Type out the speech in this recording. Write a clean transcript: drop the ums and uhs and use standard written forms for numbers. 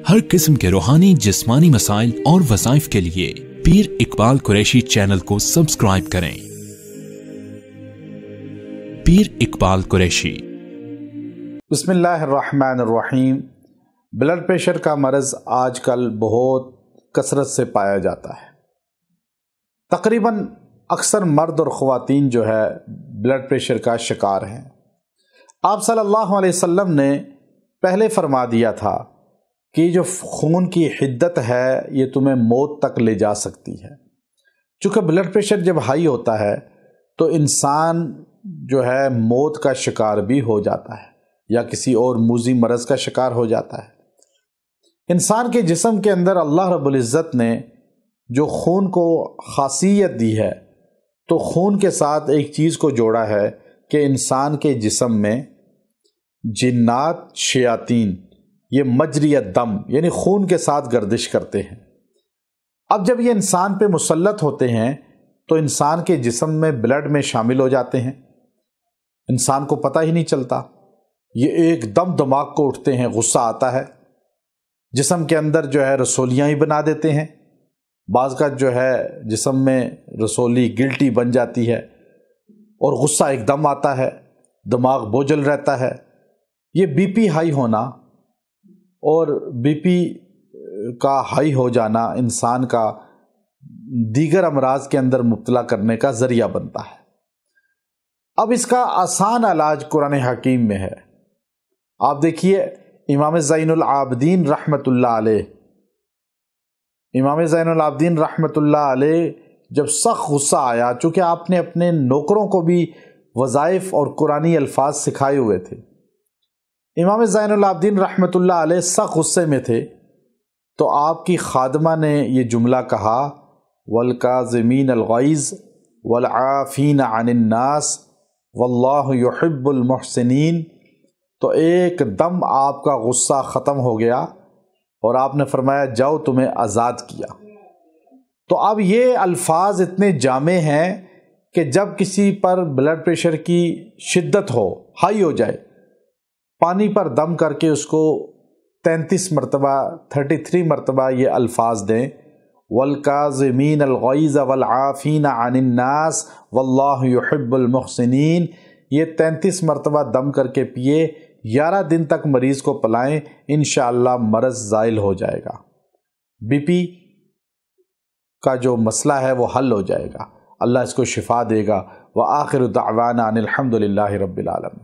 ہر قسم کے روحانی جسمانی مسائل اور وظائف کے لیے پیر اقبال قریشی چینل کو سبسکرائب کریں۔ پیر اقبال قریشی۔ بسم اللہ الرحمن الرحیم۔ بلڈ پریشر کا مرض آج کل بہت کثرت سے پایا جاتا ہے۔ تقریباً اکثر مرد اور خواتین جو ہے بلڈ پریشر کا شکار ہیں۔ آپ صلی اللہ علیہ وسلم نے پہلے فرما دیا تھا کہ جو خون کی حدت ہے یہ تمہیں موت تک لے جا سکتی ہے۔ چونکہ بلڈ پریشر جب ہائی ہوتا ہے تو انسان جو ہے موت کا شکار بھی ہو جاتا ہے یا کسی اور موذی مرض کا شکار ہو جاتا ہے۔ انسان کے جسم کے اندر اللہ رب العزت نے جو خون کو خاصیت دی ہے تو خون کے ساتھ ایک چیز کو جوڑا ہے کہ انسان کے جسم میں جنات شیاطین یہ مجری الدم یعنی خون کے ساتھ گردش کرتے ہیں۔ اب جب یہ انسان پہ مسلط ہوتے ہیں تو انسان کے جسم میں بلڈ میں شامل ہو جاتے ہیں، انسان کو پتہ ہی نہیں چلتا، یہ ایک دم دماغ کو اٹھتے ہیں، غصہ آتا ہے، جسم کے اندر جو ہے رسولیاں ہی بنا دیتے ہیں، بعض کا جو ہے جسم میں رسولی گلٹی بن جاتی ہے اور غصہ ایک دم آتا ہے، دماغ بوجھل رہتا ہے۔ یہ بی پی ہائی ہونا اور بی پی کا ہائی ہو جانا انسان کا دیگر امراض کے اندر مبتلا کرنے کا ذریعہ بنتا ہے۔ اب اس کا آسان علاج قرآن حکیم میں ہے۔ آپ دیکھیے امام زین العابدین رحمۃ اللہ علیہ، امام زین العابدین رحمۃ اللہ علیہ جب سخت غصہ آیا، چونکہ آپ نے اپنے نوکروں کو بھی وظائف اور قرآنی الفاظ سکھائے ہوئے تھے، امام زین العابدین رحمۃ اللہ علیہ سخت غصے میں تھے تو آپ کی خادمہ نے یہ جملہ کہا، وَالْكَاظِمِينَ الْغَيْظَ وَالْعَافِينَ عَنِ النَّاسِ وَاللَّهُ يُحِبُّ الْمُحْسِنِينَ۔ تو ایک دم آپ کا غصہ ختم ہو گیا اور آپ نے فرمایا جاؤ تمہیں آزاد کیا۔ تو اب یہ الفاظ اتنے جامع ہیں کہ جب کسی پر بلڈ پریشر کی شدت ہو، ہائی ہو جائے، پانی پر دم کر کے اس کو 33 مرتبہ یہ الفاظ دیں، وَالْكَاظِمِينَ الْغَيْظَ وَالْعَافِينَ عَنِ النَّاسِ وَاللَّهُ يُحِبُّ الْمُحْسِنِينَ، یہ 33 مرتبہ دم کر کے پیے، 11 دن تک مریض کو پلائیں، انشاءاللہ مرض زائل ہو جائے گا، بی پی کا جو مسئلہ ہے وہ حل ہو جائے گا، اللہ اس کو شفا دے گا۔ وآخر دعوانا ان الحمد للہ رب العالمین۔